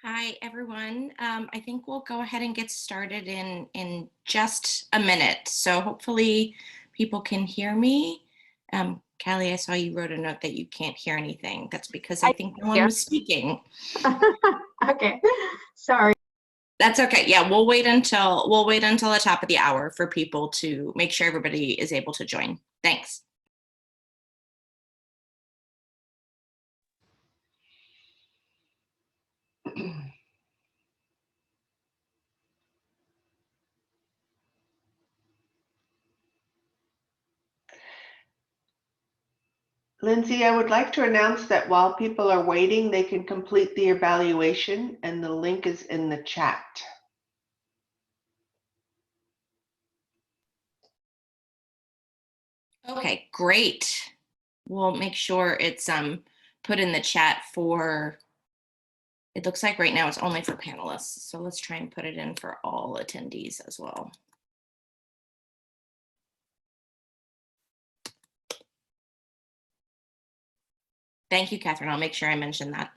Hi, everyone. I think we'll go ahead and get started in just a minute. So hopefully people can hear me. Callie, I saw you wrote a note that you can't hear anything. That's because I I think no one hear. was speaking. Okay, sorry. That's okay. Yeah, we'll wait until the top of the hour for people to make sure everybody is able to join. Thanks. Lindsay, I would like to announce that while people are waiting, they can complete the evaluation, and the link is in the chat. Okay, great. We'll make sure it's put in the chat for, it looks like right now it's only for panelists. So let's try and put it in for all attendees as well. Thank you, Catherine. I'll make sure I mention that.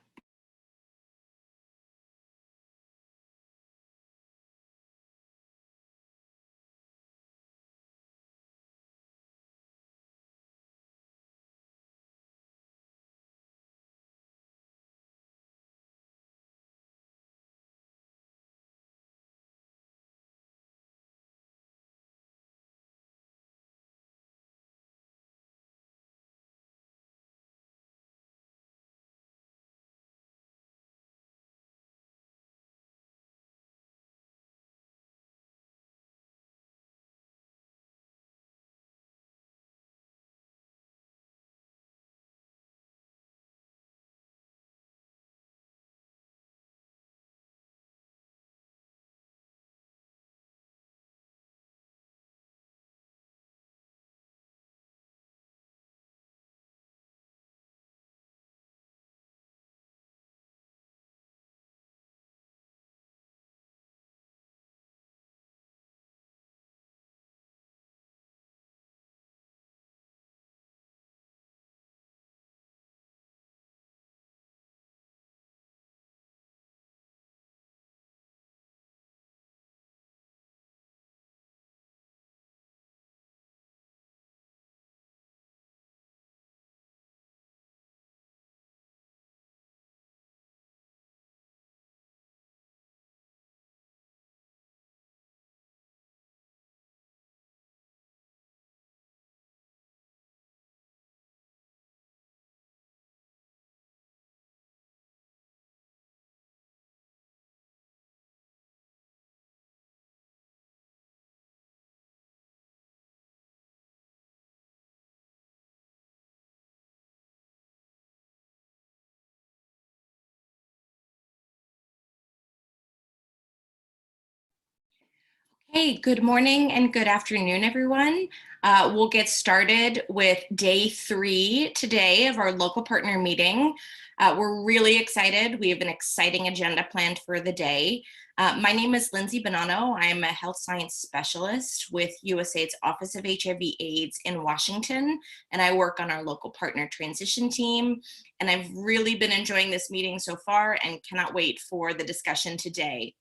Hey, good morning and good afternoon, everyone. We'll get started with day 3 today of our local partner meeting. We're really excited. We have an exciting agenda planned for the day. My name is Lindsay Bonanno. I'm a health science specialist with USAID's Office of HIV/AIDS in Washington, and I work on our local partner transition team. And I've really been enjoying this meeting so far and cannot wait for the discussion today.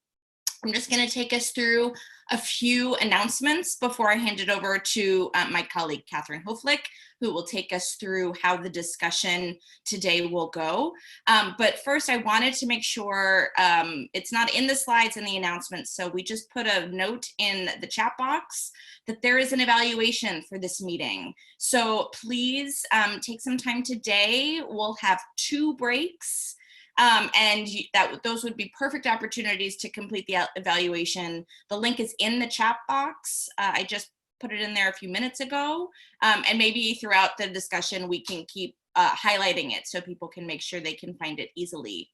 I'm just going to take us through a few announcements before I hand it over to my colleague, Catherine Hoflick, who will take us through how the discussion today will go. But first, I wanted to make sure it's not in the slides and the announcements, so we just put a note in the chat box that there is an evaluation for this meeting. So please take some time today. We'll have 2 breaks. And those would be perfect opportunities to complete the evaluation. The link is in the chat box. I just put it in there a few minutes ago. And maybe throughout the discussion, we can keep highlighting it so people can make sure they can find it easily.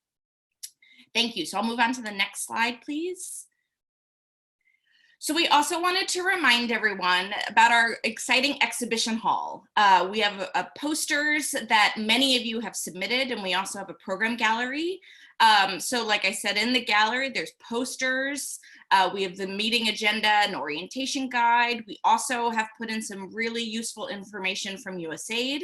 Thank you. So I'll move on to the next slide, please. So we also wanted to remind everyone about our exciting exhibition hall. We have posters that many of you have submitted, and we also have a program gallery. So like I said, in the gallery, there's posters. We have the meeting agenda and orientation guide. We also have put in some really useful information from USAID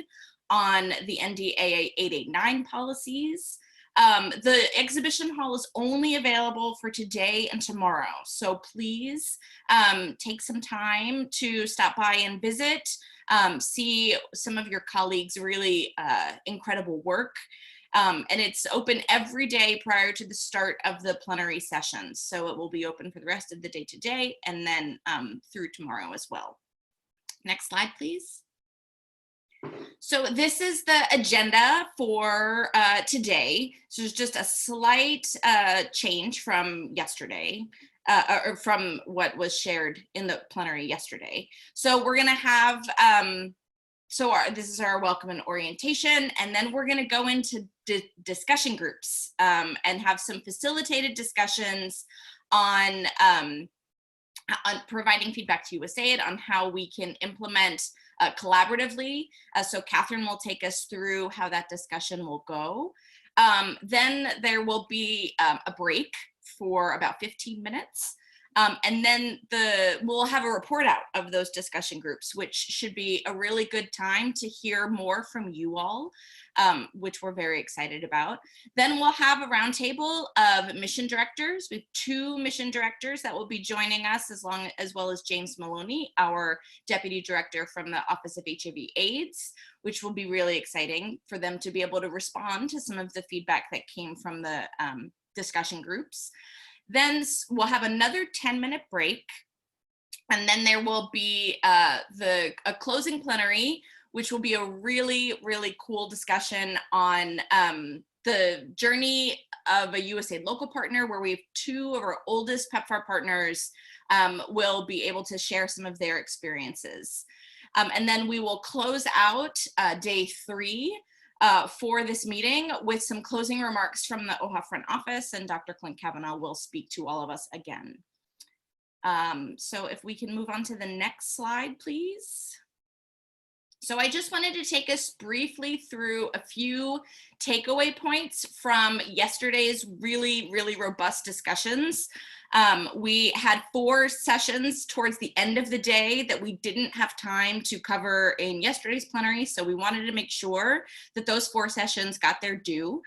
on the NDAA 889 policies. The exhibition hall is only available for today and tomorrow. So please take some time to stop by and visit, see some of your colleagues' really incredible work. And it's open every day prior to the start of the plenary sessions. So it will be open for the rest of the day today and then through tomorrow as well. Next slide, please. So this is the agenda for today. So there's just a slight change from yesterday, or from what was shared in the plenary yesterday. So we're gonna have, this is our welcome and orientation, and then we're gonna go into discussion groups and have some facilitated discussions on providing feedback to USAID on how we can implement collaboratively. So Catherine will take us through how that discussion will go. Then there will be a break for about 15 minutes. And then we'll have a report out of those discussion groups, which should be a really good time to hear more from you all, which we're very excited about. Then we'll have a roundtable of mission directors. We have 2 mission directors that will be joining us, as well as James Maloney, our deputy director from the Office of HIV/AIDS, which will be really exciting for them to be able to respond to some of the feedback that came from the discussion groups. Then we'll have another 10-minute break, and then there will be a closing plenary, which will be a really, really cool discussion on the journey of a USAID local partner, where we have 2 of our oldest PEPFAR partners will be able to share some of their experiences. And then we will close out day 3 for this meeting with some closing remarks from the OHA front office, and Dr. Clint Kavanaugh will speak to all of us again. So if we can move on to the next slide, please. So I just wanted to take us briefly through a few takeaway points from yesterday's really, really robust discussions. We had 4 sessions towards the end of the day that we didn't have time to cover in yesterday's plenary, so we wanted to make sure that those 4 sessions got their due.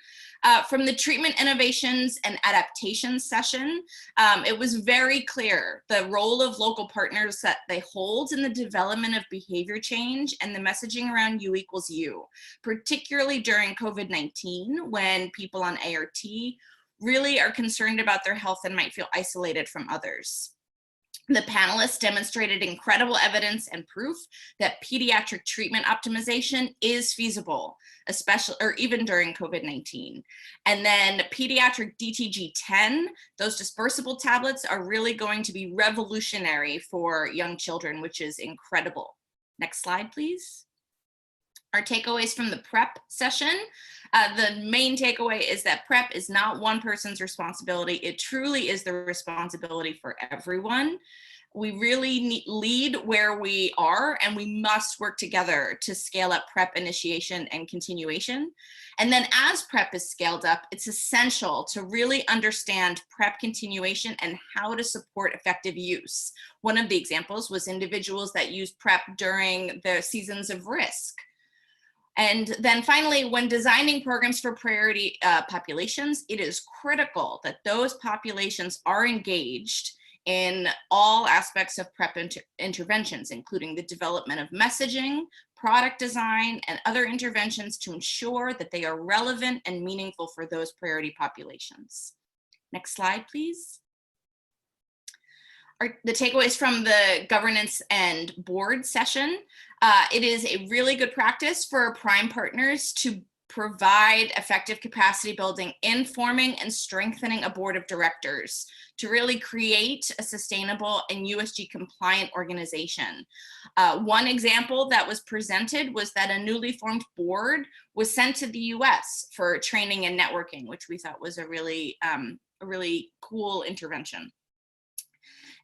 From the treatment innovations and adaptations session, it was very clear the role of local partners that they hold in the development of behavior change and the messaging around U equals U, particularly during COVID-19, when people on ART really are concerned about their health and might feel isolated from others. The panelists demonstrated incredible evidence and proof that pediatric treatment optimization is feasible, especially or even during COVID-19. And then pediatric DTG-10, those dispersible tablets, are really going to be revolutionary for young children, which is incredible. Next slide, please. Our takeaways from the PrEP session. The main takeaway is that PrEP is not one person's responsibility. It truly is the responsibility for everyone. We really lead where we are, and we must work together to scale up PrEP initiation and continuation. And then as PrEP is scaled up, it's essential to really understand PrEP continuation and how to support effective use. One of the examples was individuals that used PrEP during the seasons of risk. And then finally, when designing programs for priority populations, it is critical that those populations are engaged in all aspects of PrEP interventions, including the development of messaging, product design, and other interventions to ensure that they are relevant and meaningful for those priority populations. Next slide, please. The takeaways from the governance and board session. It is a really good practice for prime partners to provide effective capacity building in forming and strengthening a board of directors to really create a sustainable and USG compliant organization. One example that was presented was that a newly formed board was sent to the US for training and networking, which we thought was a really cool intervention.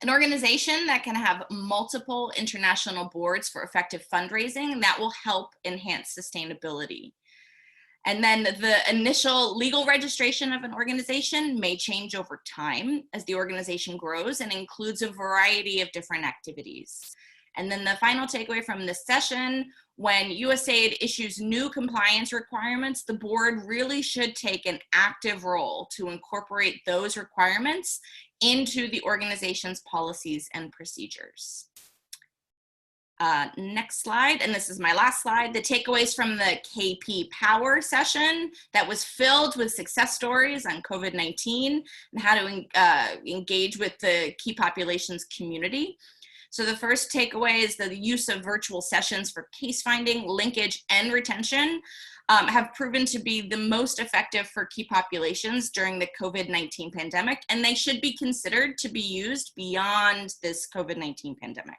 An organization that can have multiple international boards for effective fundraising, that will help enhance sustainability. And then the initial legal registration of an organization may change over time as the organization grows and includes a variety of different activities. And then the final takeaway from this session, when USAID issues new compliance requirements, the board really should take an active role to incorporate those requirements into the organization's policies and procedures. Next slide, and this is my last slide, the takeaways from the KP Power session that was filled with success stories on COVID-19 and how to engage with the key populations community. So the first takeaway is that the use of virtual sessions for case finding, linkage, and retention have proven to be the most effective for key populations during the COVID-19 pandemic, and they should be considered to be used beyond this COVID-19 pandemic.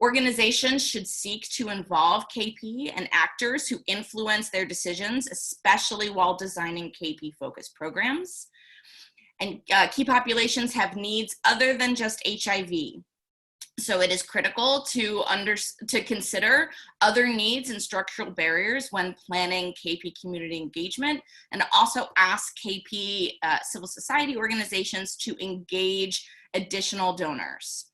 Organizations should seek to involve KP and actors who influence their decisions, especially while designing KP-focused programs. And key populations have needs other than just HIV. So it is critical to consider other needs and structural barriers when planning KP community engagement, and also ask KP civil society organizations to engage additional donors.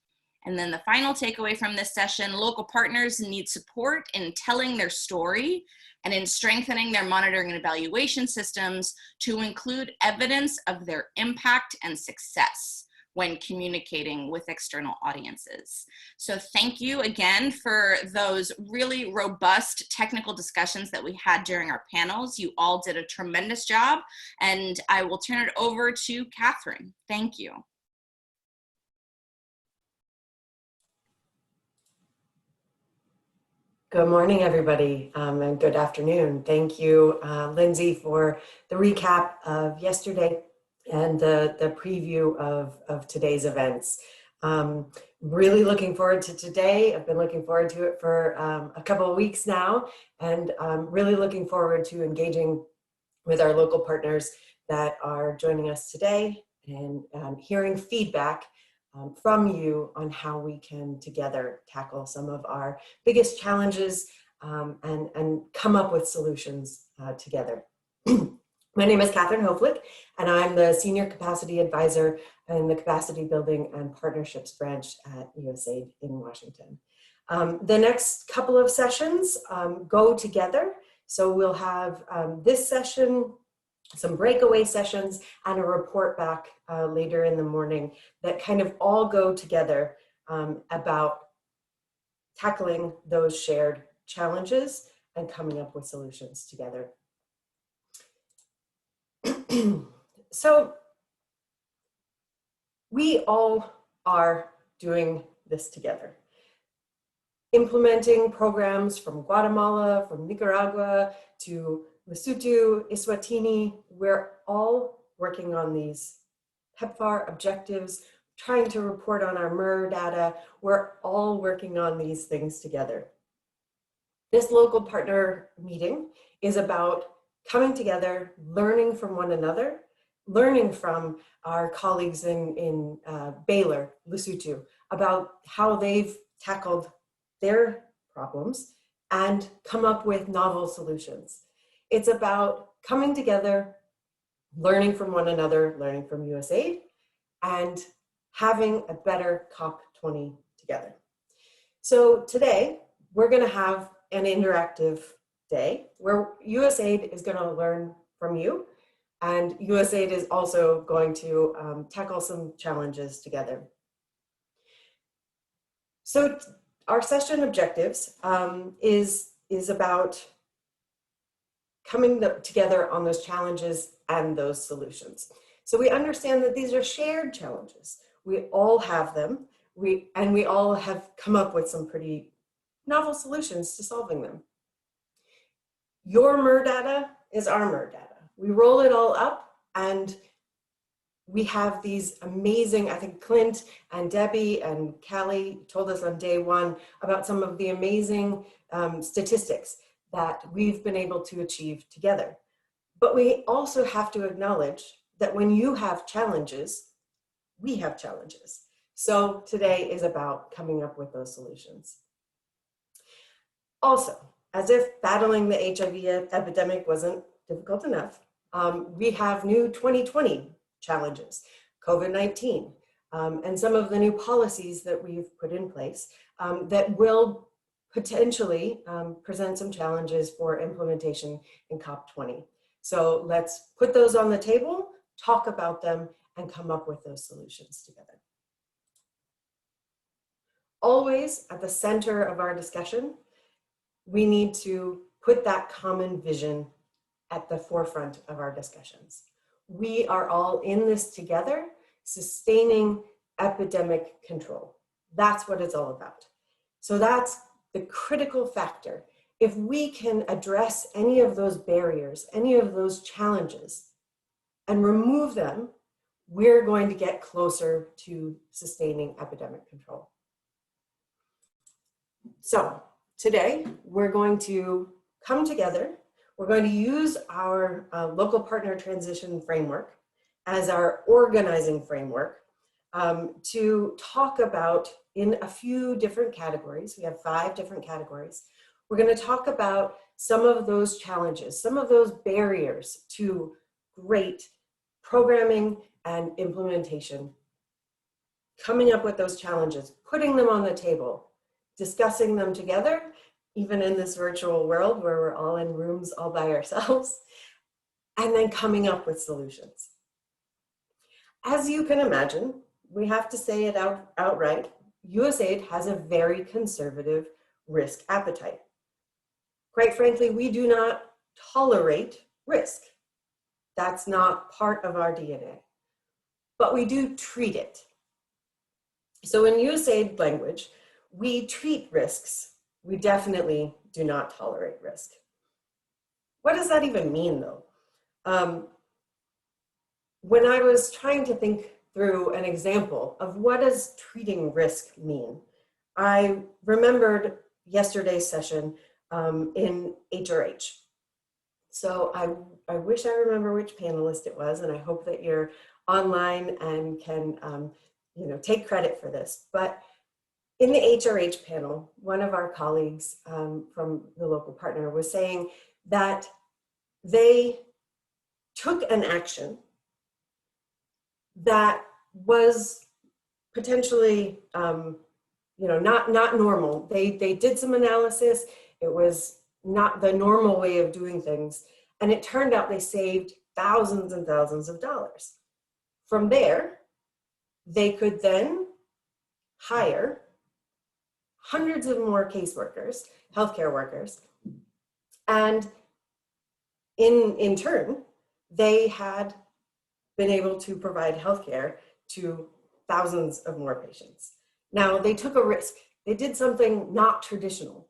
And then the final takeaway from this session, local partners need support in telling their story and in strengthening their monitoring and evaluation systems to include evidence of their impact and success when communicating with external audiences. So thank you again for those really robust technical discussions that we had during our panels. You all did a tremendous job, and I will turn it over to Catherine. Thank you. Good morning, everybody, and good afternoon. Thank you, Lindsay, for the recap of yesterday and the preview of today's events. Really looking forward to today. I've been looking forward to it for a couple of weeks now, and really looking forward to engaging with our local partners that are joining us today and hearing feedback from you on how we can together tackle some of our biggest challenges and come up with solutions together. My name is Catherine Hoflick, and I'm the Senior Capacity Advisor in the Capacity Building and Partnerships Branch at USAID in Washington. The next couple of sessions go together. So we'll have this session, some breakaway sessions, and a report back later in the morning that kind of all go together about tackling those shared challenges and coming up with solutions together. So we all are doing this together. Implementing programs from Guatemala, from Nicaragua to Lesotho, Eswatini, we're all working on these PEPFAR objectives, trying to report on our MER data. We're all working on these things together. This local partner meeting is about coming together, learning from one another, learning from our colleagues in Baylor, Lesotho, about how they've tackled their problems and come up with novel solutions. It's about coming together, learning from one another, learning from USAID, and having a better COP20 together. So today, we're gonna have an interactive day where USAID is gonna learn from you, and USAID is also going to tackle some challenges together. So our session objectives is about coming together on those challenges and those solutions. So we understand that these are shared challenges. We all have them, and we all have come up with some pretty novel solutions to solving them. Your MER data is our MER data. We roll it all up, and we have these amazing, I think Clint and Debbie and Callie told us on day one about some of the amazing statistics that we've been able to achieve together. But we also have to acknowledge that when you have challenges, we have challenges. So today is about coming up with those solutions. Also, as if battling the HIV epidemic wasn't difficult enough, we have new 2020 challenges, COVID-19, and some of the new policies that we've put in place that will potentially present some challenges for implementation in COP20. So let's put those on the table, talk about them, and come up with those solutions together. Always at the center of our discussion, we need to put that common vision at the forefront of our discussions. We are all in this together, sustaining epidemic control. That's what it's all about. So that's the critical factor. If we can address any of those barriers, any of those challenges, and remove them, we're going to get closer to sustaining epidemic control. So today, we're going to come together. We're going to use our local partner transition framework as our organizing framework to talk about in a few different categories. We have 5 different categories. We're going to talk about some of those challenges, some of those barriers to great programming and implementation, coming up with those challenges, putting them on the table, discussing them together, even in this virtual world where we're all in rooms all by ourselves, and then coming up with solutions. As you can imagine, we have to say it outright, USAID has a very conservative risk appetite. Quite frankly, we do not tolerate risk. That's not part of our DNA, but we do treat it. So in USAID language, we treat risks. We definitely do not tolerate risk. What does that even mean, though? When I was trying to think through an example of what does treating risk mean, I remembered yesterday's session in HRH. So I wish I remember which panelist it was, and I hope that you're online and can take credit for this. But in the HRH panel, one of our colleagues from the local partner was saying that they took an action that was potentially not normal. They did some analysis. It was not the normal way of doing things. And it turned out they saved thousands and thousands of dollars. From there, they could then hire hundreds of more caseworkers, healthcare workers, and in turn, they had been able to provide healthcare to thousands of more patients. Now, they took a risk. They did something not traditional,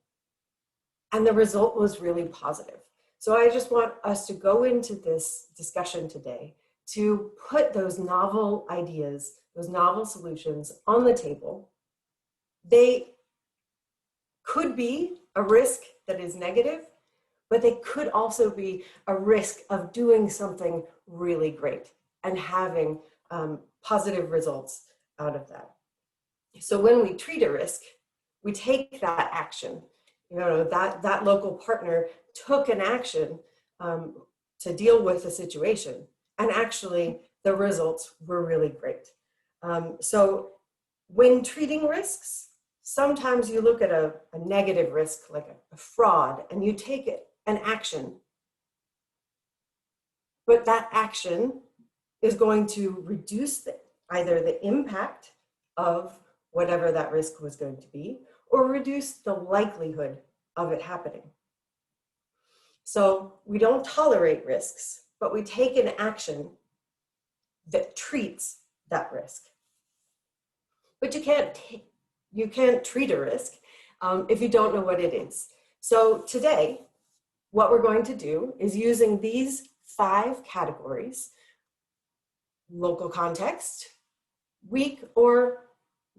and the result was really positive. So I just want us to go into this discussion today to put those novel ideas, those novel solutions on the table. They could be a risk that is negative, but they could also be a risk of doing something really great and having positive results out of that. So when we treat a risk, we take that action. That local partner took an action to deal with the situation, and actually the results were really great. So when treating risks, sometimes you look at a negative risk like a fraud and you take an action, but that action is going to reduce either the impact of whatever that risk was going to be, or reduce the likelihood of it happening. So we don't tolerate risks, but we take an action that treats that risk. But you can't treat a risk if you don't know what it is. So today, what we're going to do is using these 5 categories: local context, weak or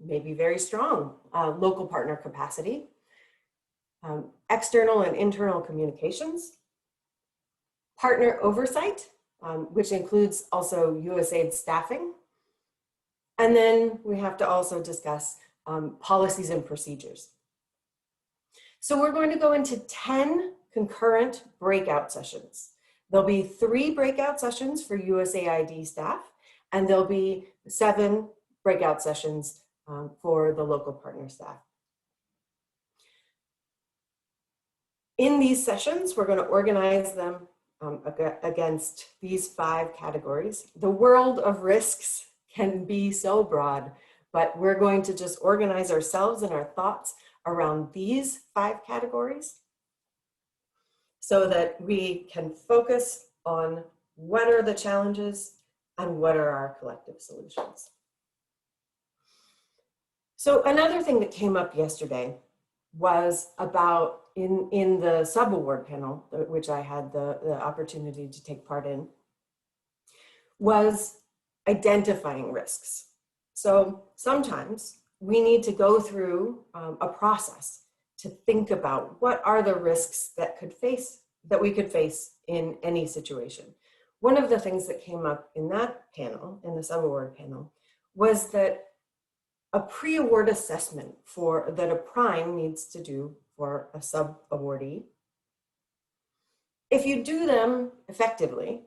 maybe very strong local partner capacity, external and internal communications, partner oversight, which includes also USAID staffing, and then we have to also discuss policies and procedures. So we're going to go into 10 concurrent breakout sessions. There'll be 3 breakout sessions for USAID staff, and there'll be 7 breakout sessions for the local partner staff. In these sessions, we're going to organize them against these 5 categories. The world of risks can be so broad, but we're going to just organize ourselves and our thoughts around these 5 categories so that we can focus on what are the challenges and what are our collective solutions. So another thing that came up yesterday was about in the sub-award panel, which I had the opportunity to take part in, was identifying risks. So sometimes we need to go through a process to think about what are the risks that we could face in any situation. One of the things that came up in that panel, in the sub-award panel, was that a pre-award assessment that a prime needs to do for a sub-awardee. If you do them effectively,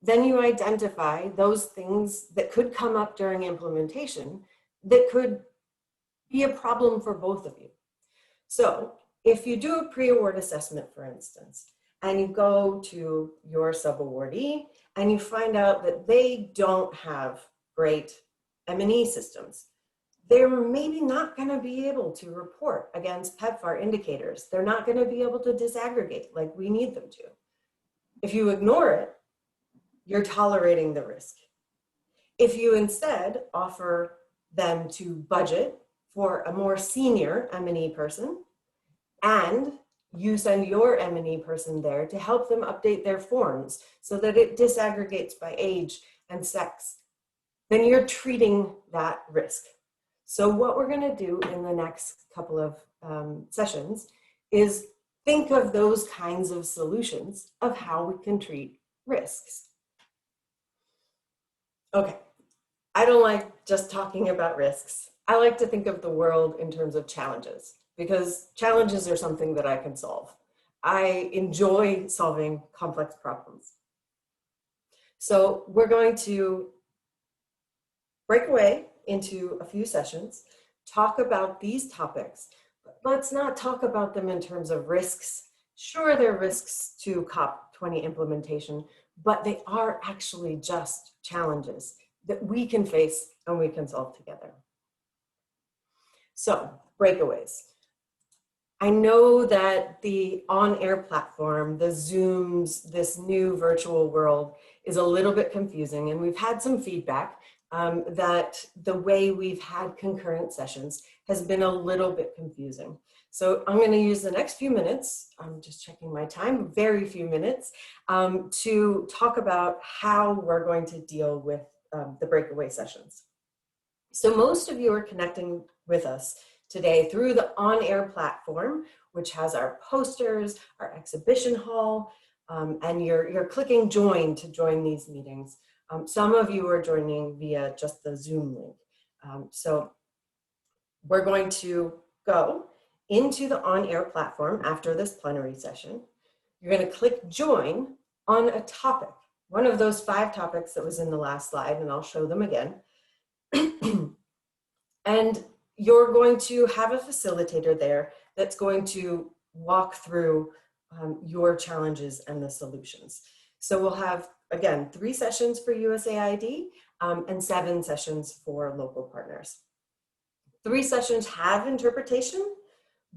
then you identify those things that could come up during implementation that could be a problem for both of you. So if you do a pre-award assessment, for instance, and you go to your sub-awardee and you find out that they don't have great M&E systems, they're maybe not going to be able to report against PEPFAR indicators. They're not going to be able to disaggregate like we need them to. If you ignore it, you're tolerating the risk. If you instead offer them to budget for a more senior M&E person, and you send your M&E person there to help them update their forms so that it disaggregates by age and sex, then you're treating that risk. So what we're going to do in the next couple of sessions is think of those kinds of solutions of how we can treat risks. Okay, I don't like just talking about risks. I like to think of the world in terms of challenges, because challenges are something that I can solve. I enjoy solving complex problems. So we're going to break away into a few sessions, talk about these topics, but let's not talk about them in terms of risks. Sure, there are risks to COP20 implementation, but they are actually just challenges that we can face and we can solve together. So, breakaways. I know that the on-air platform, the Zooms, this new virtual world is a little bit confusing, and we've had some feedback that the way we've had concurrent sessions has been a little bit confusing. So I'm going to use the next few minutes, I'm just checking my time, very few minutes, to talk about how we're going to deal with the breakaway sessions. So most of you are connecting with us today through the on-air platform, which has our posters, our exhibition hall, and you're clicking join to join these meetings. Some of you are joining via just the Zoom link. So we're going to go into the on-air platform after this plenary session. You're going to click join on a topic, one of those 5 topics that was in the last slide, and I'll show them again. And you're going to have a facilitator there that's going to walk through your challenges and the solutions. So we'll have, again, 3 sessions for USAID and 7 sessions for local partners. 3 sessions have interpretation,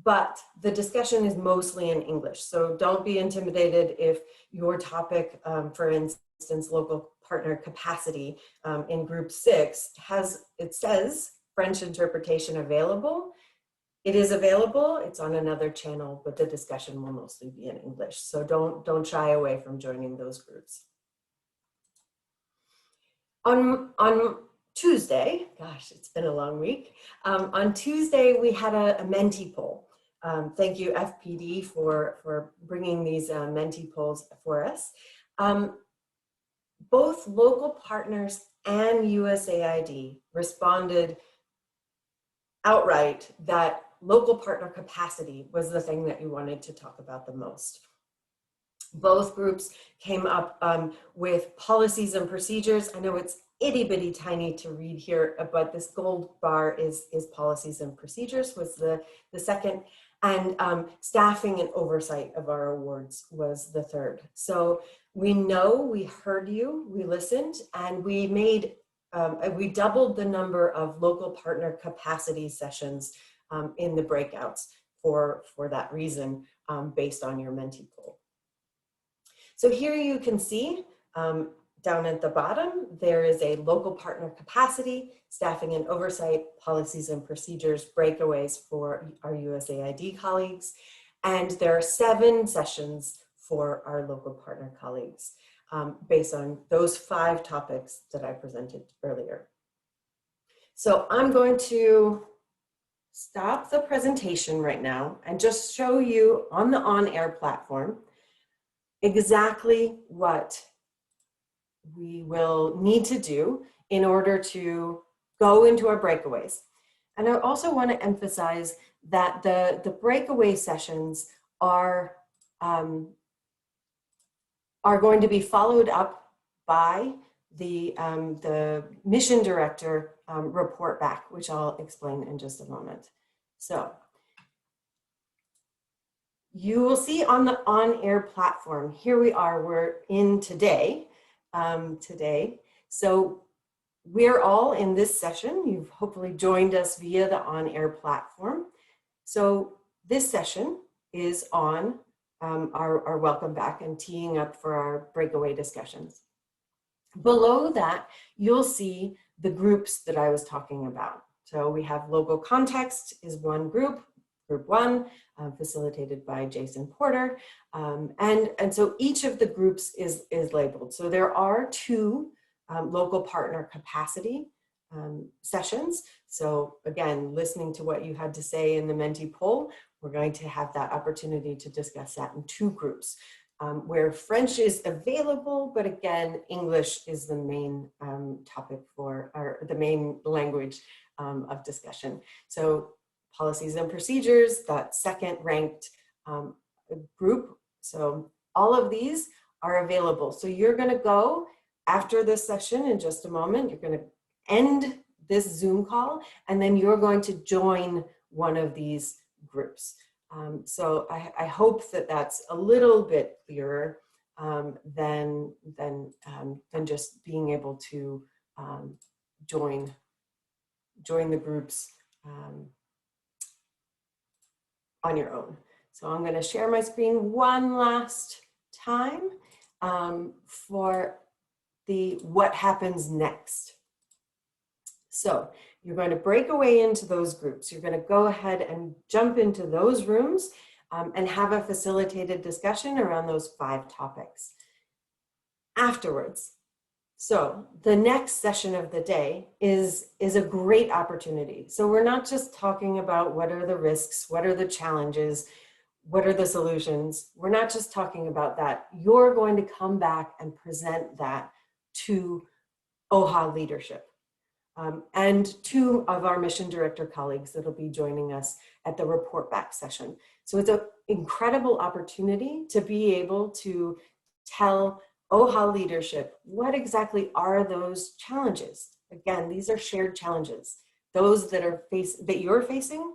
but the discussion is mostly in English. So don't be intimidated if your topic, for instance, local partner capacity in group 6 it says French interpretation available. It is available, it's on another channel, but the discussion will mostly be in English. So don't shy away from joining those groups. On Tuesday, gosh, it's been a long week. On Tuesday, we had a Menti poll. Thank you, FPD, for bringing these Menti polls for us. Both local partners and USAID responded outright that local partner capacity was the thing that you wanted to talk about the most. Both groups came up with policies and procedures. I know it's itty bitty tiny to read here, but this gold bar is policies and procedures was the second, and staffing and oversight of our awards was the third. So we know, we heard you, we listened, and we made, we doubled the number of local partner capacity sessions in the breakouts for that reason, based on your Menti poll. So here you can see down at the bottom, there is a local partner capacity, staffing and oversight, policies and procedures, breakaways for our USAID colleagues. And there are 7 sessions for our local partner colleagues based on those 5 topics that I presented earlier. So I'm going to stop the presentation right now and just show you on the on-air platform exactly what we will need to do in order to go into our breakaways. And I also want to emphasize that the breakaway sessions are going to be followed up by the mission director report back, which I'll explain in just a moment. So you will see on the on-air platform, here we are, we're in today. So we're all in this session. You've hopefully joined us via the on-air platform. So this session is on our welcome back and teeing up for our breakaway discussions. Below that, you'll see the groups that I was talking about. So we have local context is one group, group 1, facilitated by Jason Porter. And so each of the groups is labeled. So there are 2 local partner capacity sessions. So again, listening to what you had to say in the Menti poll, we're going to have that opportunity to discuss that in 2 groups where French is available, but again, English is the main topic for, or the main language of discussion. So policies and procedures, that second ranked group. So all of these are available. So you're going to go after this session in just a moment, you're going to end this Zoom call, and then you're going to join one of these groups. So I hope that that's a little bit clearer than just being able to join the groups on your own. So I'm going to share my screen one last time for the what happens next. So you're going to break away into those groups. You're going to go ahead and jump into those rooms and have a facilitated discussion around those 5 topics. Afterwards, so the next session of the day is a great opportunity. So we're not just talking about what are the risks, what are the challenges, what are the solutions. We're not just talking about that. You're going to come back and present that to OHA leadership and 2 of our mission director colleagues that'll be joining us at the report back session. So it's an incredible opportunity to be able to tell OHA leadership, what exactly are those challenges? Again, these are shared challenges. Those that you're facing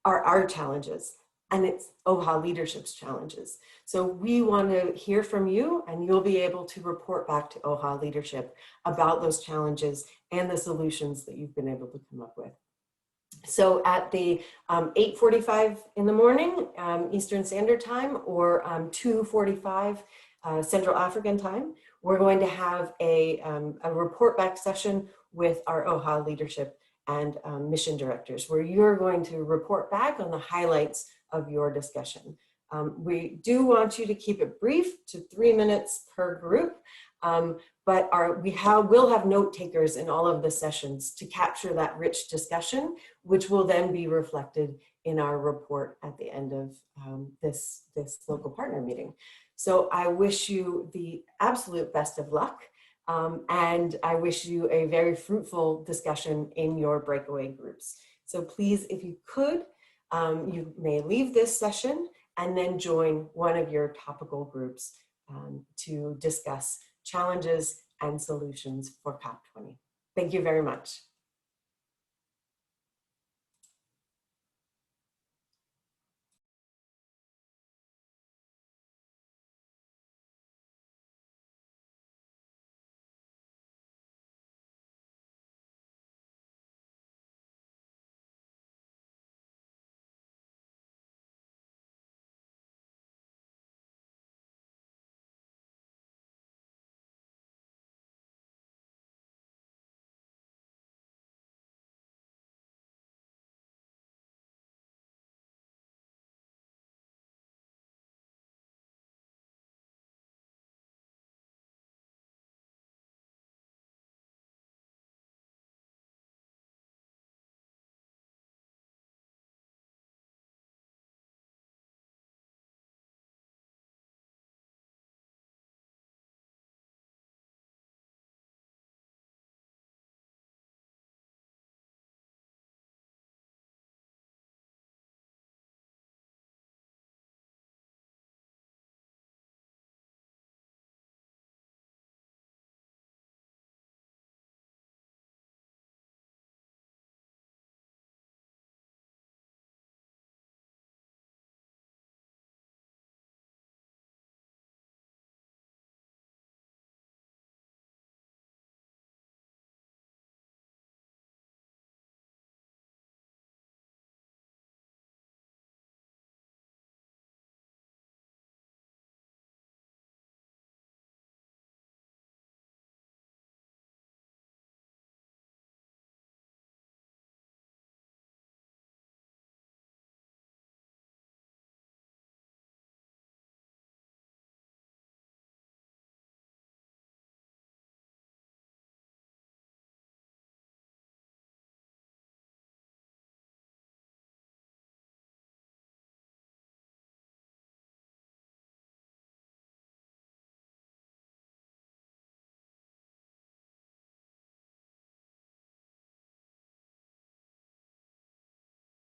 are our challenges, and it's OHA leadership's challenges. So we want to hear from you, and you'll be able to report back to OHA leadership about those challenges and the solutions that you've been able to come up with. So at the 8:45 in the morning, Eastern Standard Time, or 2:45 Central African Time, we're going to have a report back session with our OHA leadership and mission directors, where you're going to report back on the highlights of your discussion. We do want you to keep it brief to 3 minutes per group, but we'll have note takers in all of the sessions to capture that rich discussion, which will then be reflected in our report at the end of this local partner meeting. So I wish you the absolute best of luck, and I wish you a very fruitful discussion in your breakaway groups. So please, if you could, you may leave this session and then join one of your topical groups to discuss challenges and solutions for COP20. Thank you very much.